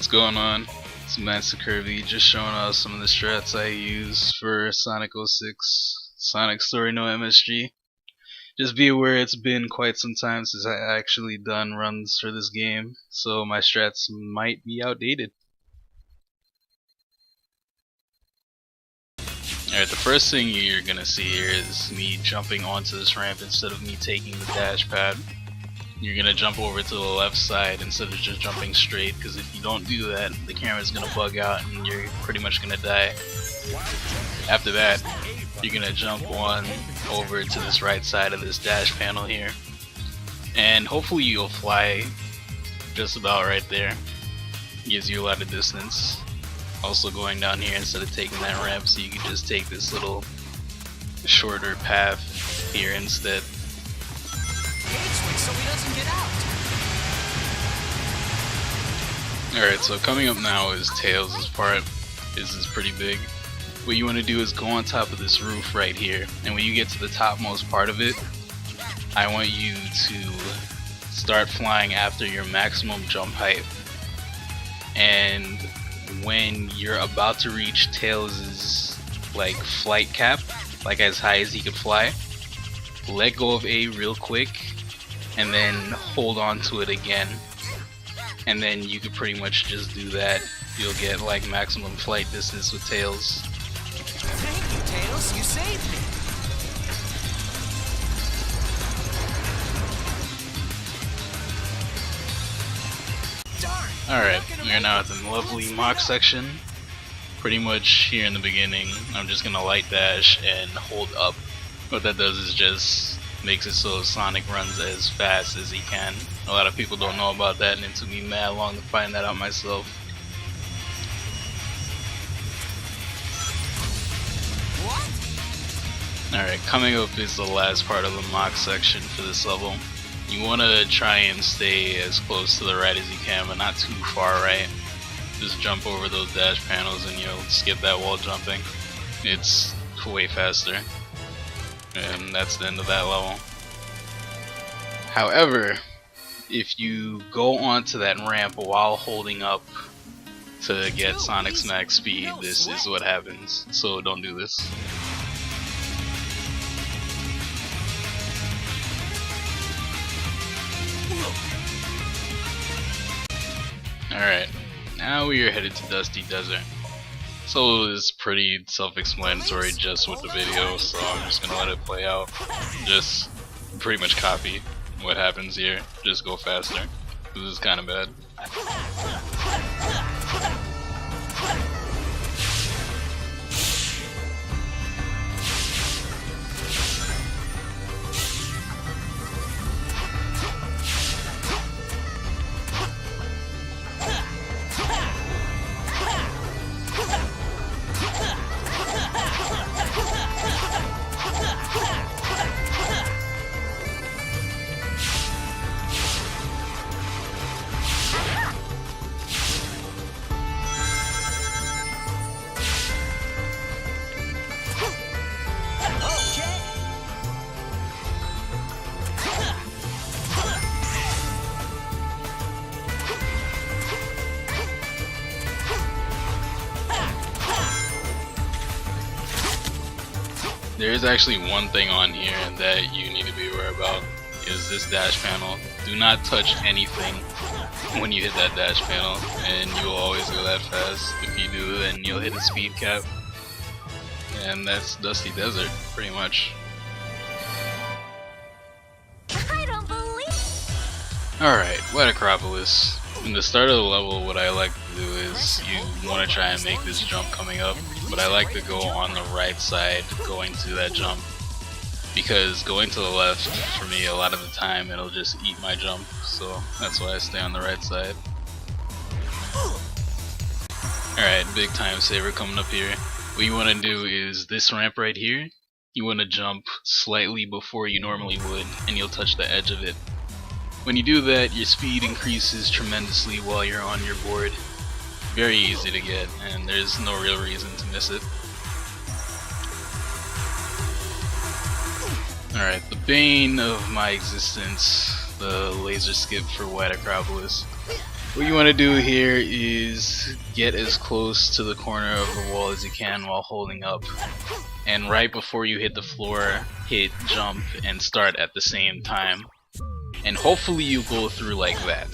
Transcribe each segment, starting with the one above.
What's going on? It's Mastakirby, just showing off some of the strats I use for Sonic 06, Sonic Story no MSG. Just be aware it's been quite some time since I actually done runs for this game, so my strats might be outdated. Alright, the first thing you're gonna see here is me jumping onto this ramp instead of me taking the dash pad. You're gonna jump over to the left side instead of just jumping straight, because if you don't do that, the camera's gonna bug out and you're pretty much gonna die. After that, you're gonna jump on over to this right side of this dash panel here, and hopefully you'll fly just about right there. Gives you a lot of distance. Also going down here instead of taking that ramp, so you can just take this little shorter path here instead. Alright, so coming up now is Tails' part. This is pretty big. What you want to do is go on top of this roof right here, and when you get to the topmost part of it, I want you to start flying after your maximum jump height. And when you're about to reach Tails' like flight cap, like as high as he could fly, let go of A real quick and then hold on to it again, and then you could pretty much just do that. You'll get like maximum flight distance with Tails. Thank you, Tails, you saved me. Alright, we're now at the lovely mock section. Pretty much here in the beginning, I'm just gonna light dash and hold up. What that does is just makes it so Sonic runs as fast as he can. A lot of people don't know about that, and it took me mad long to find that out myself. Alright, coming up is the last part of the mock section for this level. You want to try and stay as close to the right as you can, but not too far right. Just jump over those dash panels and you'll skip that wall jumping. It's way faster. And that's the end of that level. However, if you go onto that ramp while holding up to get Sonic's max speed, this is what happens. So don't do this. Alright, now we are headed to Dusty Desert. So it's pretty self-explanatory just with the video, so I'm just gonna let it play out. Just pretty much copy what happens here, just go faster. This is kinda bad. There is actually one thing on here that you need to be aware about, is this dash panel. Do not touch anything when you hit that dash panel, and you will always go that fast. If you do, then you'll hit a speed cap. And that's Dusty Desert, pretty much. I don't believe. Alright, Wet Acropolis. In the start of the level, what I like to do is you want to try and make this jump coming up, but I like to go on the right side going to that jump, because going to the left, for me, a lot of the time it'll just eat my jump, so that's why I stay on the right side. Alright, big time saver coming up here. What you want to do is this ramp right here, you want to jump slightly before you normally would, and you'll touch the edge of it. When you do that, your speed increases tremendously while you're on your board. Very easy to get, and there's no real reason to miss it. Alright, the bane of my existence, the laser skip for Wet Acropolis. What you want to do here is get as close to the corner of the wall as you can while holding up, and right before you hit the floor, hit jump and start at the same time, and hopefully you go through like that.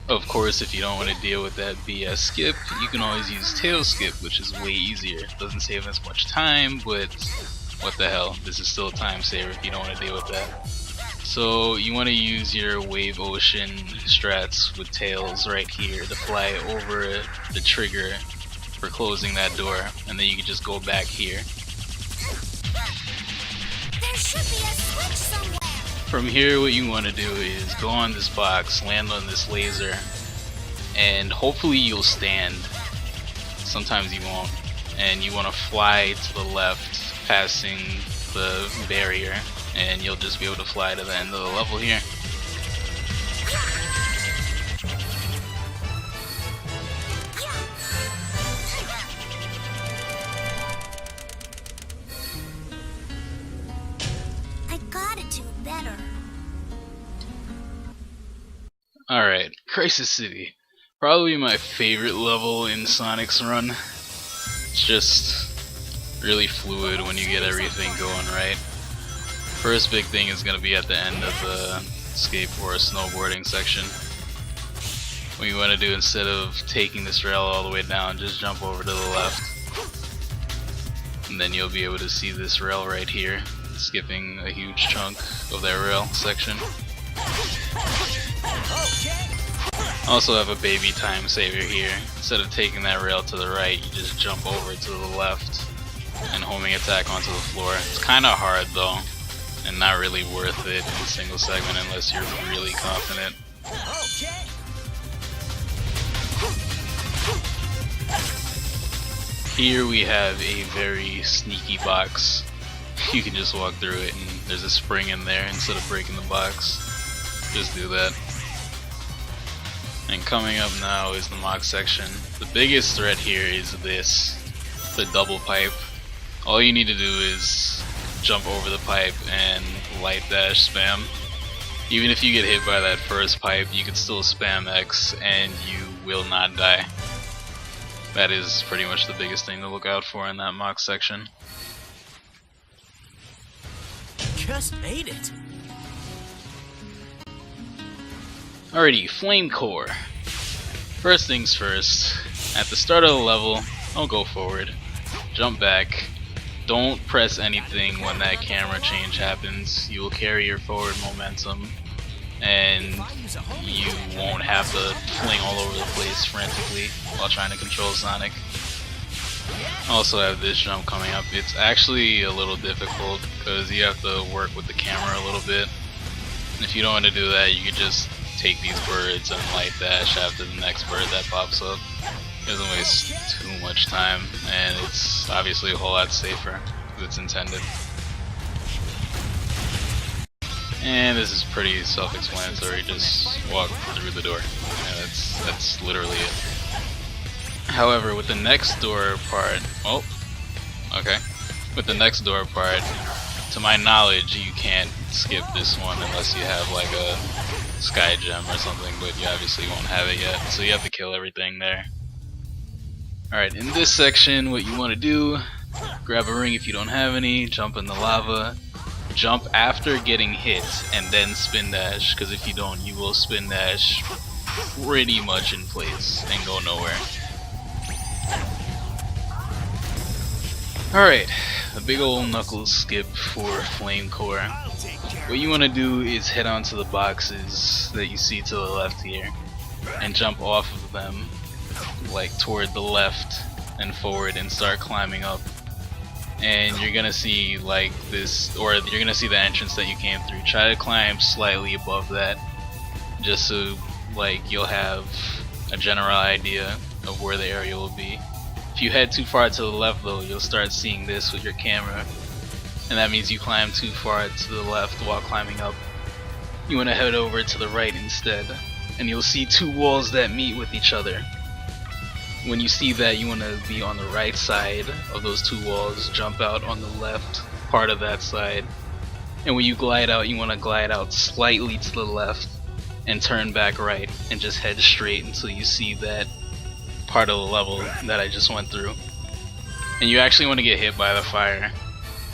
Of course, if you don't want to deal with that BS skip, you can always use tail skip, which is way easier. Doesn't save as much time, but what the hell, this is still a time saver if you don't want to deal with that. So you want to use your wave ocean strats with tails right here to fly over the trigger for closing that door, and then you can just go back here. There should be a switch somewhere. From here, what you want to do is go on this box, land on this laser, and hopefully you'll stand. Sometimes you won't. And you want to fly to the left, passing the barrier, and you'll just be able to fly to the end of the level here. I gotta do better. Alright, Crisis City. Probably my favorite level in Sonic's run. It's just really fluid when you get everything going right. First big thing is going to be at the end of the skateboard snowboarding section. What you want to do, instead of taking this rail all the way down, just jump over to the left. And then you'll be able to see this rail right here, skipping a huge chunk of that rail section. Also have a baby time saver here. Instead of taking that rail to the right, you just jump over to the left and homing attack onto the floor. It's kind of hard though, and not really worth it in a single segment unless you're really confident. Here we have a very sneaky box. You can just walk through it and there's a spring in there instead of breaking the box. Just do that. And coming up now is the mock section. The biggest threat here is this, the double pipe. All you need to do is jump over the pipe and light dash spam. Even if you get hit by that first pipe, you can still spam X and you will not die. That is pretty much the biggest thing to look out for in that mock section. Just made it. Alrighty, Flame Core. First things first, at the start of the level, don't go forward. Jump back. Don't press anything when that camera change happens. You will carry your forward momentum and you won't have to fling all over the place frantically while trying to control Sonic. Also have this jump coming up. It's actually a little difficult because you have to work with the camera a little bit. And if you don't want to do that, you could just take these birds and light dash after the next bird that pops up. It doesn't waste too much time, and it's obviously a whole lot safer as it's intended. And this is pretty self-explanatory, just walk through the door. Yeah, that's literally it. However, with the next door part, with the next door part, to my knowledge, you can't skip this one unless you have like a sky gem or something, but you obviously won't have it yet, so you have to kill everything there. Alright, in this section, what you want to do, grab a ring if you don't have any, jump in the lava, jump after getting hit, and then spin dash, because if you don't, you will spin dash pretty much in place and go nowhere. Alright, a big old knuckles skip for Flame Core. What you want to do is head onto the boxes that you see to the left here and jump off of them like toward the left and forward and start climbing up. And you're gonna see like this, or you're gonna see the entrance that you came through. Try to climb slightly above that just so like you'll have a general idea of where the area will be. If you head too far to the left though, you'll start seeing this with your camera, and that means you climb too far to the left while climbing up. You want to head over to the right instead, and you'll see two walls that meet with each other. When you see that, you want to be on the right side of those two walls, jump out on the left part of that side, and when you glide out, you want to glide out slightly to the left and turn back right and just head straight until you see that part of the level that I just went through. And you actually want to get hit by the fire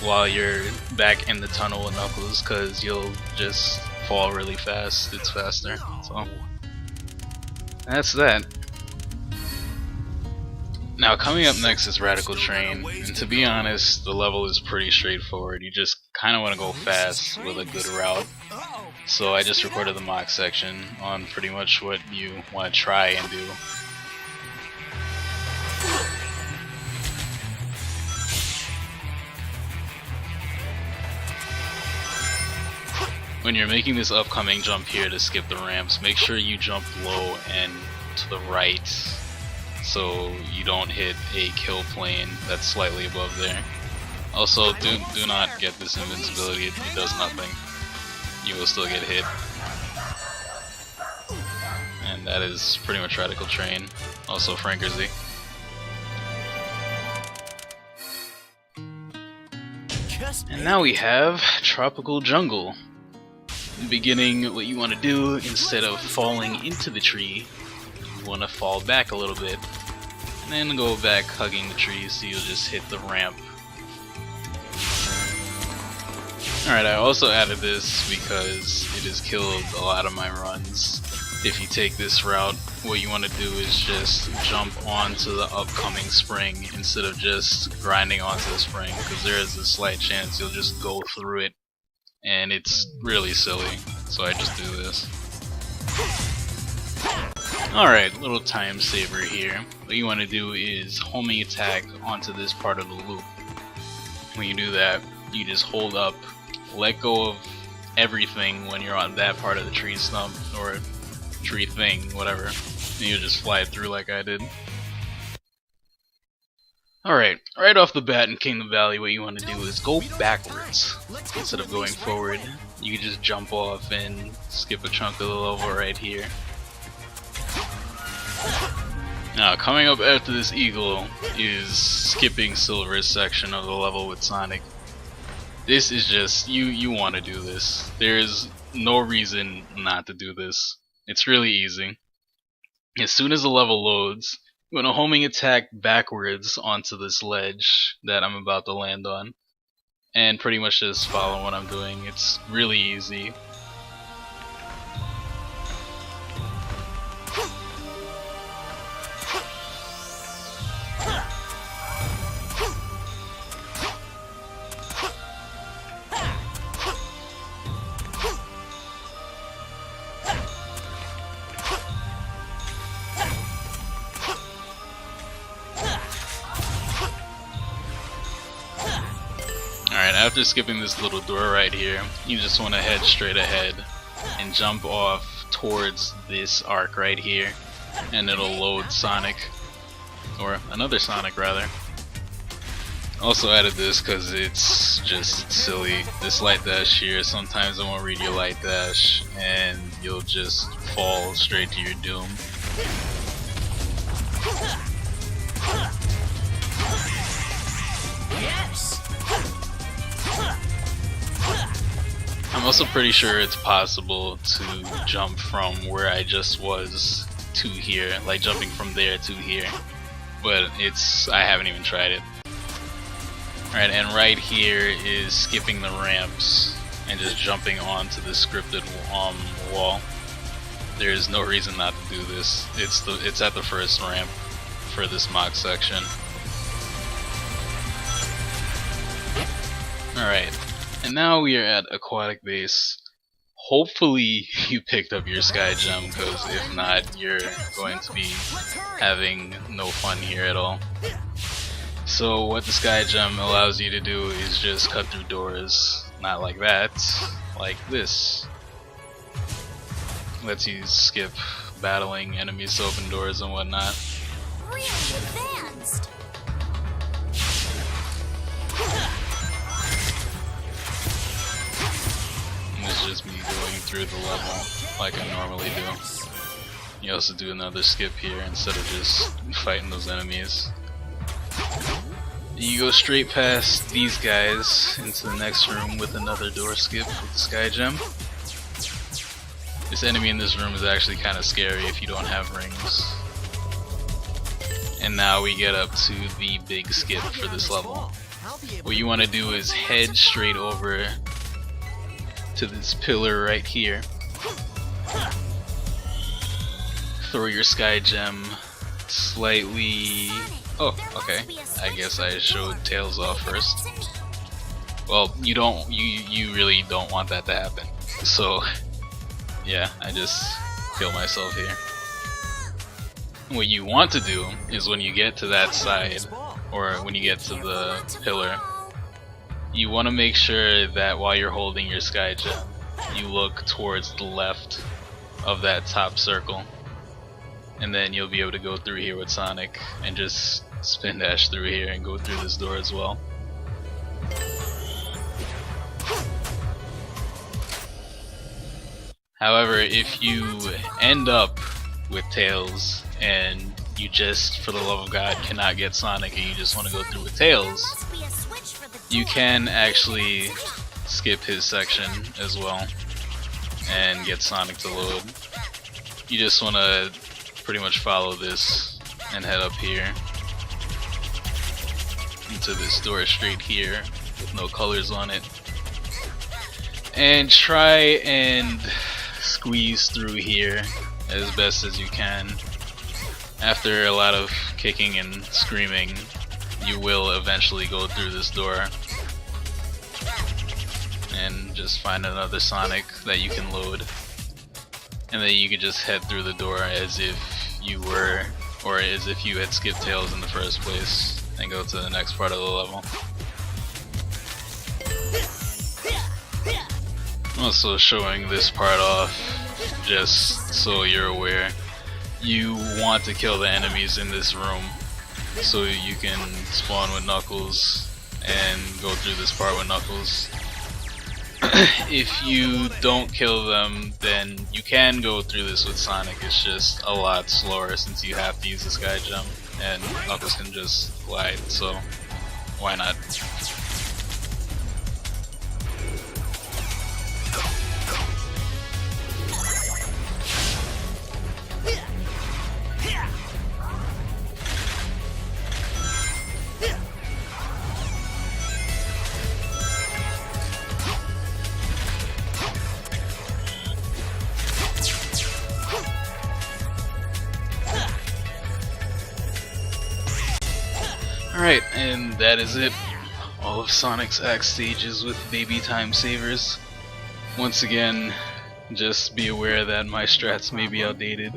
while you're back in the tunnel with Knuckles, because you'll just fall really fast. It's faster. So that's that. Now coming up next is Radical Train, and to be honest, the level is pretty straightforward. You just kind of want to go fast with a good route. So I just recorded the mock section on pretty much what you want to try and do. When you're making this upcoming jump here to skip the ramps, make sure you jump low and to the right so you don't hit a kill plane that's slightly above there. Also, do not get this invincibility, it does nothing. You will still get hit. And that is pretty much Radical Train. Also Frankerzy. And now we have Tropical Jungle. In the beginning, what you want to do, instead of falling into the tree, you want to fall back a little bit. And then go back hugging the tree so you'll just hit the ramp. Alright, I also added this because it has killed a lot of my runs. If you take this route, what you want to do is just jump onto the upcoming spring instead of just grinding onto the spring, because there is a slight chance you'll just go through it, and it's really silly, so I just do this. Alright, little time saver here. What you want to do is homing attack onto this part of the loop. When you do that, you just hold up, let go of everything when you're on that part of the tree stump, or tree thing, whatever, and you just fly through like I did. Alright, right off the bat in Kingdom Valley, what you want to do is go backwards instead of going forward. You can just jump off and skip a chunk of the level right here. Now, coming up after this eagle is skipping Silver's section of the level with Sonic. This is just, you want to do this. There is no reason not to do this. It's really easy. As soon as the level loads, you want to homing attack backwards onto this ledge that I'm about to land on, and pretty much just follow what I'm doing. It's really easy. Alright, after skipping this little door right here, you just want to head straight ahead and jump off towards this arc right here, and it'll load Sonic, or another Sonic rather. Also added this because it's just silly. This light dash here, sometimes it won't read your light dash and you'll just fall straight to your doom. Yes. I'm also pretty sure it's possible to jump from where I just was to here, like jumping from there to here, but I haven't even tried it. Alright, and right here is skipping the ramps and just jumping onto the scripted wall. There's no reason not to do this. It's at the first ramp for this mock section. Alright, and now we are at Aquatic Base. Hopefully you picked up your Sky Gem, because if not, you're going to be having no fun here at all. So what the Sky Gem allows you to do is just cut through doors. Not like that, like this. Lets you skip battling enemies to open doors and whatnot. Really advanced. And this is just me going through the level like I normally do. You also do another skip here instead of just fighting those enemies. You go straight past these guys into the next room with another door skip with the Sky Gem. This enemy in this room is actually kind of scary if you don't have rings. And now we get up to the big skip for this level. What you want to do is head straight over to this pillar right here. Throw your sky gem slightly... Oh, okay. I guess I showed Tails off first. Well, you really don't want that to happen. So, yeah, I just kill myself here. What you want to do is when you get to that side, or when you get to the pillar, you want to make sure that while you're holding your sky gem, you look towards the left of that top circle, and then you'll be able to go through here with Sonic and just spin dash through here and go through this door as well. However, if you end up with Tails and you just, for the love of God, cannot get Sonic and you just want to go through with Tails, you can actually skip his section as well and get Sonic to load. You just want to pretty much follow this and head up here into this door straight here with no colors on it, and try and squeeze through here as best as you can. After a lot of kicking and screaming, you will eventually go through this door and just find another Sonic that you can load, and then you can just head through the door as if you were, or as if you had skipped Tails in the first place, and go to the next part of the level. I'm also showing this part off just so you're aware. You want to kill the enemies in this room so you can spawn with Knuckles and go through this part with Knuckles. If you don't kill them, then you can go through this with Sonic. It's just a lot slower since you have to use the sky jump and Knuckles can just glide, so why not? Alright, and that is it. All of Sonic's X stages with baby time savers. Once again, just be aware that my strats may be outdated.